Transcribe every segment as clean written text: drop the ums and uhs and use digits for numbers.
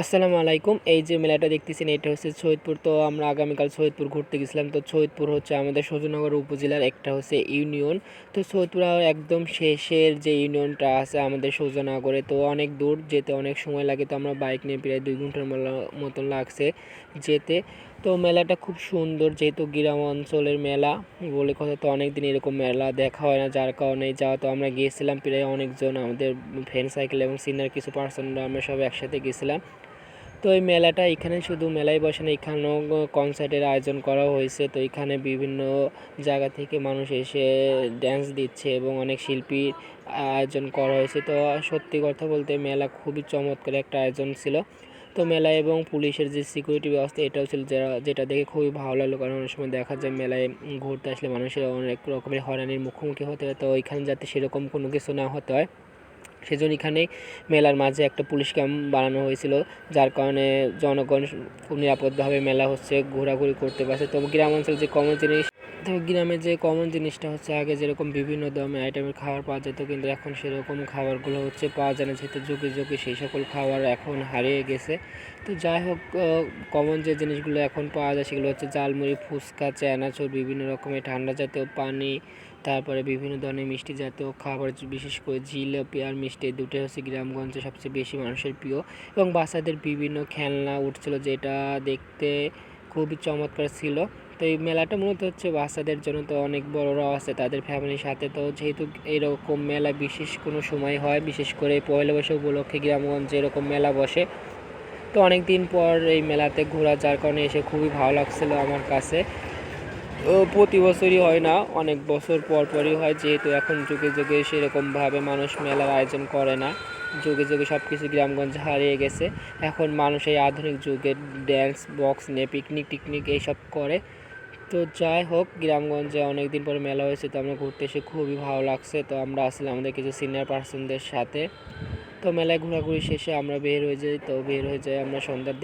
আসসালামু আলাইকুম। এই যে মেলাটা দেখতেছেন এটা হচ্ছে সৈয়দপুর। তো আমরা আগামীকাল সৈয়দপুর ঘুরতে গেছিলাম। তো সৈয়দপুর হচ্ছে আমাদের সূর্যনগর উপজেলার একটা হচ্ছে ইউনিয়ন। তো সৈয়দপুর একদম শেষের যে ইউনিয়নটা আছে আমাদের সূর্যনগরে, তো অনেক দূর যেতে অনেক সময় লাগে। তো আমরা বাইক নিয়ে প্রায় 2 ঘন্টার মতন লাগছে যেতে। তো মেলাটা খুব সুন্দর, যেহেতু গ্রাম অঞ্চলের মেলা বলে কথা, তো অনেক দিন এরকম মেলা দেখা হয় না, যার কারণে যাওয়া। তো আমরা গিয়েছিলাম প্রায় অনেকজন, আমাদের ফ্রেন্ড সাইকেল এবং সিনিয়র কিছু পার্সনরা আমরা সব একসাথে গেছিলাম। তো এই মেলাটা এখানে শুধু মেলাই বসে না, এখানেও কনসার্টের আয়োজন করা হয়েছে। তো এখানে বিভিন্ন জায়গা থেকে মানুষ এসে ড্যান্স দিচ্ছে এবং অনেক শিল্পীর আয়োজন করা হয়েছে। তো সত্যি কথা বলতে মেলা খুবই চমৎকার একটা আয়োজন ছিল। তো মেলা এবং পুলিশের যে সিকিউরিটি ব্যবস্থা, এটাও ছিল যেটা দেখে খুবই ভালো লাগলো। কারণ অনেক সময় দেখা যায় মেলায় ঘুরতে আসলে মানুষের অনেক রকমের হয়রানির মুখোমুখি হতে হয়। তো এখানে যাতে সেরকম কোনো কিছু না হতে হয়, সেজন্য এখানে মেলার মাঝে একটা পুলিশ ক্যাম্প বানানো হয়েছিল, যার কারণে জনগণ খুব নিরাপদভাবে মেলা হচ্ছে ঘোরাঘুরি করতে পারছে। তো গ্রাম অঞ্চল যে কমন জিনিস, তো গ্রামে যে কমন জিনিসটা হচ্ছে, আগে যেরকম বিভিন্ন দামে আইটেমের খাবার পাওয়া যেত, কিন্তু এখন সেরকম খাবারগুলো হচ্ছে পাওয়া যায় না, যেহেতু যুগে যুগে সেই সকল খাবার এখন হারিয়ে গেছে। তো যাই হোক, কমন যে জিনিসগুলো এখন পাওয়া যায় সেগুলো হচ্ছে ঝালমুড়ি, ফুচকা, চানাচুর, বিভিন্ন রকমের ঠান্ডা জাতীয় পানি, তারপরে বিভিন্ন ধরনের মিষ্টি জাতীয় খাবার, বিশেষ করে জিলাপি আর মিষ্টি, দুটোই হচ্ছে গ্রামগঞ্জে সবচেয়ে বেশি মানুষের প্রিয়। এবং বাচ্চাদের বিভিন্ন খেলনা উঠছিল, যেটা দেখতে খুবই চমৎকার ছিল। তো এই মেলাটা মূলত হচ্ছে বাচ্চাদের জন্য। তো অনেক বড়রাও আছে তাদের ফ্যামিলির সাথে। তো যেহেতু এরকম মেলা বিশেষ কোনো সময় হয়, বিশেষ করে পয়লা বৈশাখ উপলক্ষে গ্রামগঞ্জে এরকম মেলা বসে। তো অনেক দিন পর এই মেলাতে ঘোরা, যার কারণে এসে খুবই ভালো লাগছিল আমার কাছে। প্রতি বছরই হয় না, অনেক বছর পর পরই হয়, যেহেতু এখন যুগে যুগে সেরকমভাবে মানুষ মেলার আয়োজন করে না। যুগে যুগে সব কিছু গ্রামগঞ্জে হারিয়ে গেছে। এখন মানুষ এই আধুনিক যুগে ড্যান্স বক্স নিয়ে পিকনিক টিকনিক এইসব করে। তো যাই হোক, গ্রামগঞ্জে অনেক দিন পরে মেলা হয়েছে, তো আমরা ঘুরতে এসে খুবই ভালো লাগছে। তো আমরা আসলে আমাদের কিছু সিনিয়র পার্সনদের সাথে। তো মেলায় ঘোরাঘুরি শেষে আমরা বের হয়ে যাই। তো বের হয়ে যাই আমরা সন্ধ্যার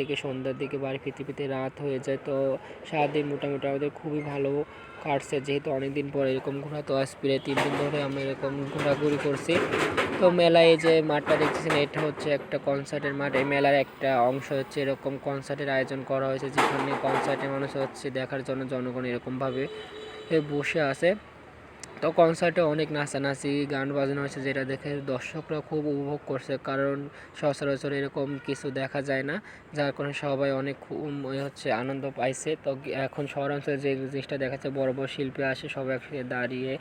দিকে বাড়ি ফিরতে ফিরতে রাত হয়ে যায়। তো সারাদিন মোটামুটি আমাদের খুবই ভালো কাটছে, যেহেতু অনেক দিন পর এরকম ঘোরা। তো আজ প্রায় 3 দিন ধরে আমরা এরকম ঘোরাঘুরি করছি। তো মেলায় এই যে মাঠটা দেখতেছেন, এটা হচ্ছে একটা কনসার্টের মাঠ। এই মেলার একটা অংশ হচ্ছে এরকম কনসার্টের আয়োজন করা হয়েছে, যেখানে কনসার্টে মানুষ হচ্ছে দেখার জন্য জনগণ এরকমভাবে বসে আছে। তো কনসার্টে অনেক নাচানাচি গান বাজানো হয়েছে, যেটা দেখে দর্শকরা খুব উপভোগ করছে, কারণ সচরাচর এরকম কিছু দেখা যায় না, যার কারণে সবাই অনেক হচ্ছে আনন্দ পাইছে। তো এখন শহরাঞ্চলে যে জিনিসটা দেখাচ্ছে, বড় বড় শিল্পী আসে সবাই একসাথে দাঁড়িয়ে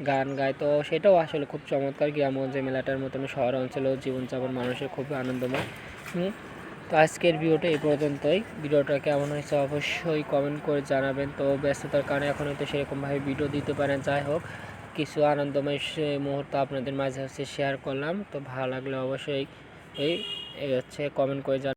গান গায়। তো সেটাও আসলে খুব চমৎকার। গ্রামগঞ্জে মেলাটার মতন শহর অঞ্চলেও জীবনযাপন মানুষের খুবই আনন্দময়। তো আজকের ভিডিওটা এই পর্যন্তই। ভিডিওটা কেমন হয়েছে অবশ্যই কমেন্ট করে জানাবেন। তো ব্যস্ততার কারণে এখন হয়তো সেরকমভাবে ভিডিও দিতে পারেন, যাই হোক কিছু আনন্দময় মুহূর্ত আপনাদের মাঝে হচ্ছে শেয়ার করলাম। তো ভালো লাগলে অবশ্যই এই হচ্ছে কমেন্ট করে জানাবেন।